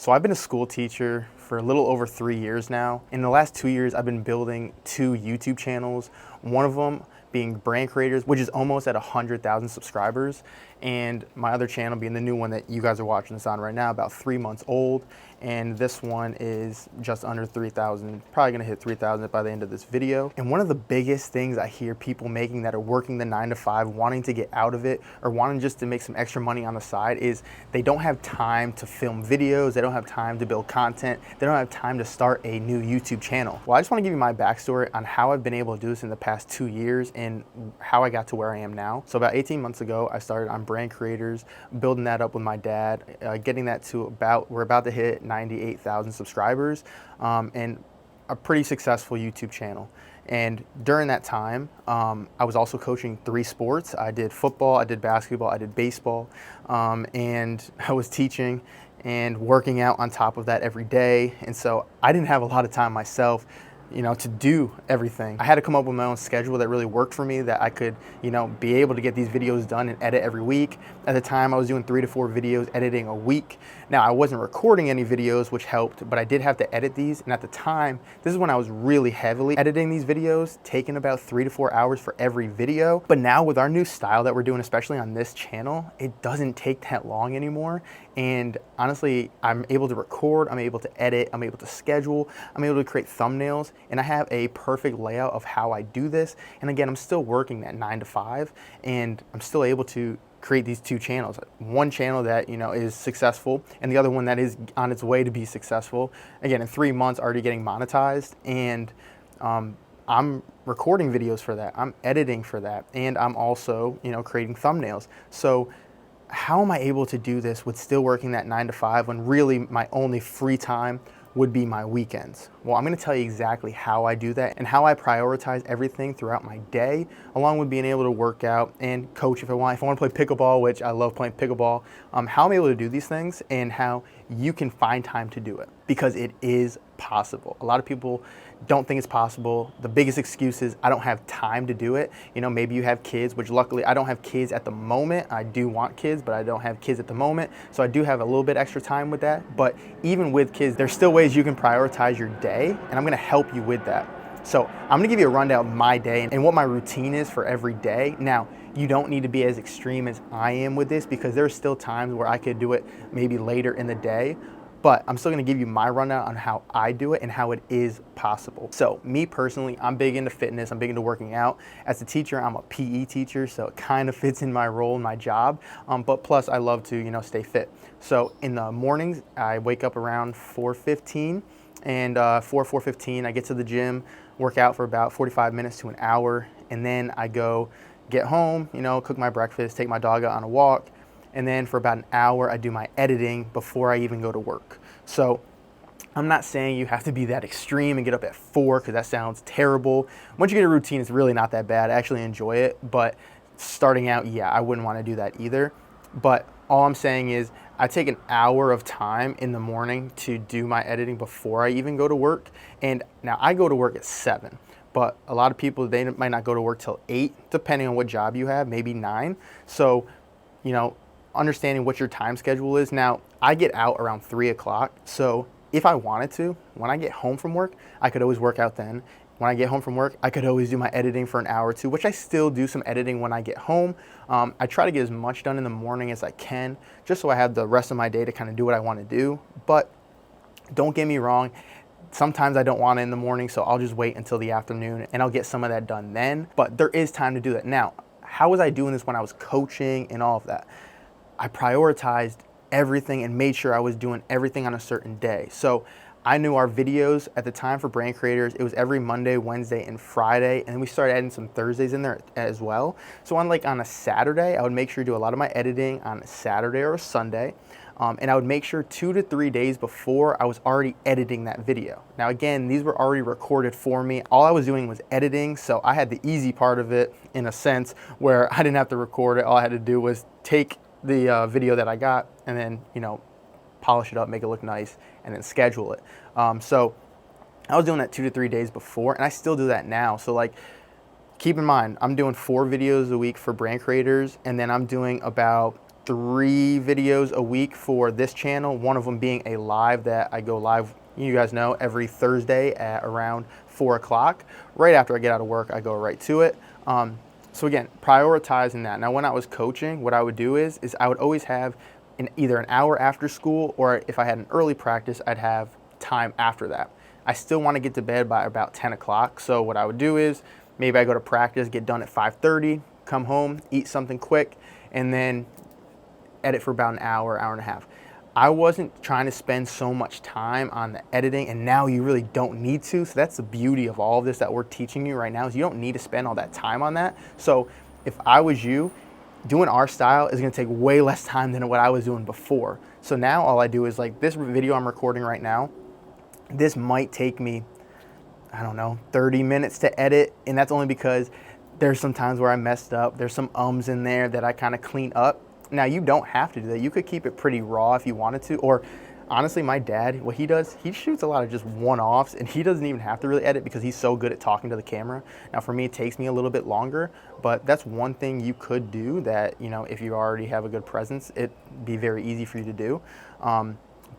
So I've been a school teacher for a little over 3 years now. In the last 2 years, I've been building 2 YouTube channels. One of them being Brand Creators, which is almost at 100,000 subscribers. And my other channel being the new one that you guys are watching this on right now, about 3 months old. And this one is just under 3,000, probably gonna hit 3,000 by the end of this video. And one of the biggest things I hear people making that are working the 9 to 5, wanting to get out of it or wanting just to make some extra money on the side is they don't have time to film videos, they don't have time to build content, they don't have time to start a new YouTube channel. Well, I just wanna give you my backstory on how I've been able to do this in the past 2 years and how I got to where I am now. So about 18 months ago, I started on Brand Creators, building that up with my dad, getting that to we're about to hit 98,000 subscribers, and a pretty successful YouTube channel. And during that time, I was also coaching 3 sports. I did football, I did basketball, I did baseball, and I was teaching and working out on top of that every day. And so I didn't have a lot of time myself, to do everything. I had to come up with my own schedule that really worked for me, that I could, be able to get these videos done and edit every week. At the time, I was doing 3 to 4 videos, editing a week. Now, I wasn't recording any videos, which helped, but I did have to edit these. And at the time, this is when I was really heavily editing these videos, taking about 3 to 4 hours for every video. But now with our new style that we're doing, especially on this channel, it doesn't take that long anymore. And honestly, I'm able to record, I'm able to edit, I'm able to schedule, I'm able to create thumbnails, and I have a perfect layout of how I do this. And again, I'm still working that 9 to 5, and I'm still able to create these 2 channels. One channel that, is successful, and the other one that is on its way to be successful. Again, in 3 months, already getting monetized, and I'm recording videos for that, I'm editing for that, and I'm also, creating thumbnails. So how am I able to do this with still working that 9 to 5 when really my only free time would be my weekends? Well, I'm gonna tell you exactly how I do that and how I prioritize everything throughout my day, along with being able to work out and coach if I want. If I wanna play pickleball, which I love playing pickleball, how I'm able to do these things and how you can find time to do it, because it is possible. A lot of people don't think it's possible. The biggest excuse is I don't have time to do it. Maybe you have kids, which luckily I don't have kids at the moment. I do want kids, but I don't have kids at the moment. So I do have a little bit extra time with that. But even with kids, there's still ways you can prioritize your day, and I'm gonna help you with that. So I'm gonna give you a rundown of my day and what my routine is for every day. Now, you don't need to be as extreme as I am with this, because there's still times where I could do it maybe later in the day. But I'm still gonna give you my rundown on how I do it and how it is possible. So me personally, I'm big into fitness, I'm big into working out. As a teacher, I'm a PE teacher, so it kind of fits in my role and my job. But plus I love to, stay fit. So in the mornings, I wake up around 4:15, and 4:15, I get to the gym, work out for about 45 minutes to an hour, and then I go get home, cook my breakfast, take my dog out on a walk, and then for about an hour, I do my editing before I even go to work. So I'm not saying you have to be that extreme and get up at 4, because that sounds terrible. Once you get a routine, it's really not that bad. I actually enjoy it, but starting out, yeah, I wouldn't want to do that either. But all I'm saying is I take an hour of time in the morning to do my editing before I even go to work. And now I go to work at 7. But a lot of people, they might not go to work till 8, depending on what job you have, maybe 9. So, understanding what your time schedule is. Now, I get out around 3 o'clock. So if I wanted to, when I get home from work, I could always work out then. When I get home from work, I could always do my editing for an hour or 2, which I still do some editing when I get home. I try to get as much done in the morning as I can, just so I have the rest of my day to kind of do what I want to do. But don't get me wrong, sometimes I don't want it in the morning, so I'll just wait until the afternoon and I'll get some of that done then. But there is time to do that. Now, how was I doing this when I was coaching and all of that? I prioritized everything and made sure I was doing everything on a certain day. So I knew our videos at the time for Brand Creators, it was every Monday, Wednesday, and Friday, and we started adding some Thursdays in there as well. So on a Saturday, I would make sure to do a lot of my editing on a Saturday or a Sunday, and I would make sure 2 to 3 days before I was already editing that video. Now again, these were already recorded for me. All I was doing was editing, so I had the easy part of it in a sense, where I didn't have to record it. All I had to do was take the video that I got and then, polish it up, make it look nice, and then schedule it. So I was doing that 2 to 3 days before, and I still do that now. So keep in mind, I'm doing 4 videos a week for Brand Creators, and then I'm doing about 3 videos a week for this channel, one of them being a live that I go live, you guys know, every Thursday at around 4 o'clock. Right after I get out of work, I go right to it. So again, prioritizing that. Now, when I was coaching, what I would do is I would always have either an hour after school, or if I had an early practice, I'd have time after that. I still want to get to bed by about 10 o'clock. So what I would do is maybe I go to practice, get done at 5:30, come home, eat something quick, and then edit for about an hour, hour and a half. I wasn't trying to spend so much time on the editing, and now you really don't need to. So that's the beauty of all of this that we're teaching you right now, is you don't need to spend all that time on that. So if I was you, doing our style is gonna take way less time than what I was doing before. So now all I do is, like, this video I'm recording right now, this might take me, I don't know, 30 minutes to edit. And that's only because there's some times where I messed up. There's some ums in there that I kind of clean up. Now, you don't have to do that. You could keep it pretty raw if you wanted to. Or honestly, my dad, what he does, he shoots a lot of just one-offs, and he doesn't even have to really edit because he's so good at talking to the camera. Now, for me, it takes me a little bit longer, but that's one thing you could do that, you know, if you already have a good presence, it'd be very easy for you to do.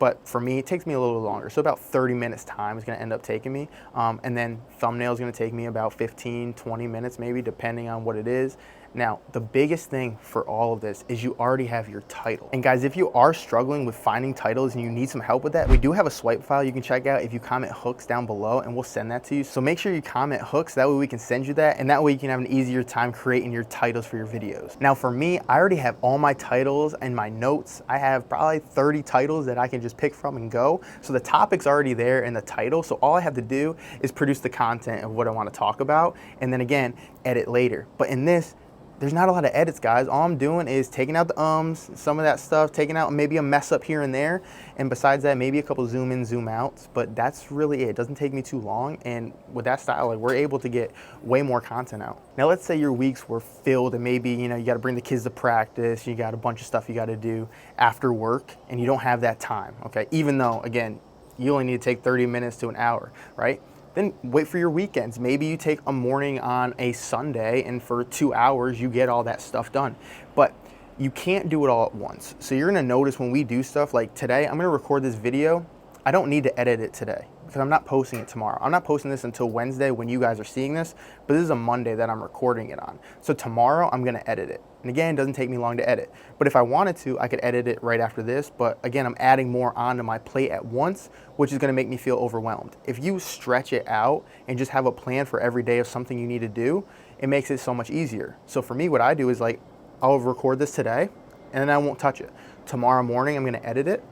But for me, it takes me a little longer. So about 30 minutes time is gonna end up taking me. And then thumbnail is gonna take me about 15, 20 minutes maybe, depending on what it is. Now, the biggest thing for all of this is you already have your title. And guys, if you are struggling with finding titles and you need some help with that, we do have a swipe file you can check out if you comment hooks down below, and we'll send that to you. So make sure you comment hooks, that way we can send you that, and that way you can have an easier time creating your titles for your videos. Now for me, I already have all my titles and my notes. I have probably 30 titles that I can just pick from and go. So the topic's already there in the title, so all I have to do is produce the content of what I want to talk about, and then again, edit later. But in this, there's not a lot of edits, guys. All I'm doing is taking out the ums, some of that stuff, taking out maybe a mess up here and there. And besides that, maybe a couple zoom in, zoom outs, but that's really it. It doesn't take me too long. And with that style, like, we're able to get way more content out. Now, let's say your weeks were filled and maybe, you know, you got to bring the kids to practice. You got a bunch of stuff you got to do after work and you don't have that time. Okay. Even though, again, you only need to take 30 minutes to an hour, right? Then wait for your weekends. Maybe you take a morning on a Sunday and for 2 hours you get all that stuff done. But you can't do it all at once. So you're gonna notice when we do stuff like today, I'm gonna record this video. I don't need to edit it today because I'm not posting it tomorrow. I'm not posting this until Wednesday when you guys are seeing this, but this is a Monday that I'm recording it on. So tomorrow I'm gonna edit it. And again, it doesn't take me long to edit. But if I wanted to, I could edit it right after this. But again, I'm adding more onto my plate at once, which is gonna make me feel overwhelmed. If you stretch it out and just have a plan for every day of something you need to do, it makes it so much easier. So for me, what I do is, like, I'll record this today and then I won't touch it. Tomorrow morning, I'm gonna edit it.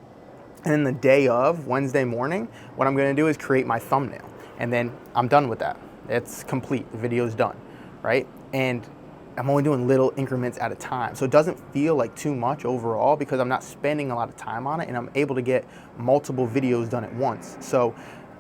And then the day of, Wednesday morning, what I'm gonna do is create my thumbnail. And then I'm done with that. It's complete, the video's done, right? And I'm only doing little increments at a time. So it doesn't feel like too much overall because I'm not spending a lot of time on it, and I'm able to get multiple videos done at once. So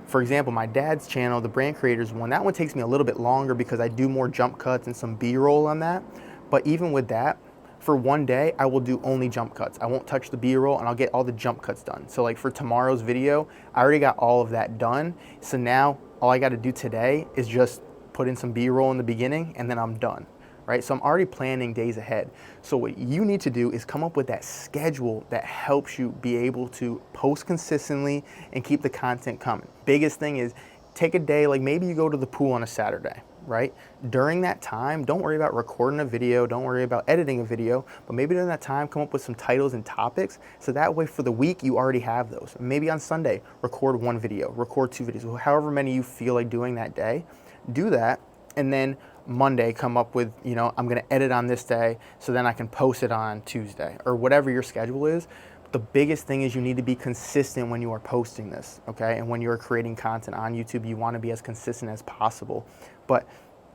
for example, my dad's channel, the Brand Creators one, that one takes me a little bit longer because I do more jump cuts and some B-roll on that. But even with that, for one day, I will do only jump cuts. I won't touch the B-roll, and I'll get all the jump cuts done. So like for tomorrow's video, I already got all of that done. So now all I gotta do today is just put in some B-roll in the beginning, and then I'm done, right? So I'm already planning days ahead. So what you need to do is come up with that schedule that helps you be able to post consistently and keep the content coming. Biggest thing is take a day, like maybe you go to the pool on a Saturday, right? During that time, don't worry about recording a video, don't worry about editing a video, but maybe during that time, come up with some titles and topics, so that way for the week, you already have those. Maybe on Sunday, record 1 video, record 2 videos, however many you feel like doing that day, do that, and then Monday come up with, you know, I'm gonna edit on this day, so then I can post it on Tuesday, or whatever your schedule is. The biggest thing is you need to be consistent when you are posting this, okay? And when you're creating content on YouTube, you wanna be as consistent as possible. But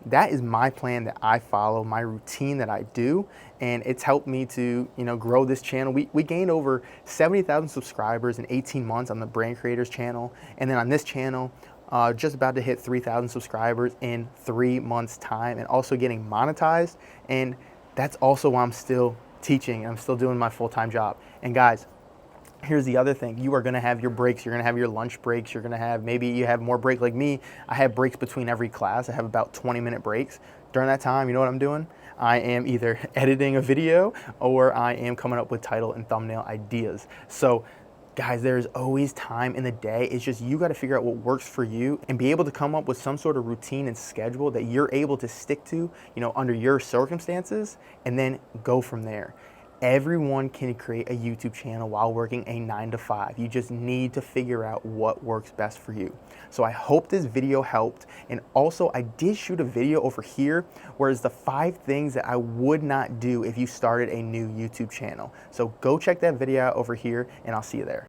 that is my plan that I follow, my routine that I do, and it's helped me to, you know, grow this channel. We gained over 70,000 subscribers in 18 months on the Brand Creators channel, and then on this channel, just about to hit 3,000 subscribers in 3 months' time, and also getting monetized. And that's also why I'm still teaching and I'm still doing my full-time job. And guys, Here's the other thing. You are gonna have your breaks, you're gonna have your lunch breaks, you're gonna have, maybe you have more break like me. I have breaks between every class. I have about 20-minute breaks. During that time, you know what I'm doing? I am either editing a video or I am coming up with title and thumbnail ideas. So guys, there's always time in the day. It's just you got to figure out what works for you and be able to come up with some sort of routine and schedule that you're able to stick to, you know, under your circumstances, and then go from there. Everyone can create a YouTube channel while working a 9 to 5. You just need to figure out what works best for you. So I hope this video helped. And also, I did shoot a video over here where it's the 5 things that I would not do if you started a new YouTube channel. So go check that video out over here, and I'll see you there.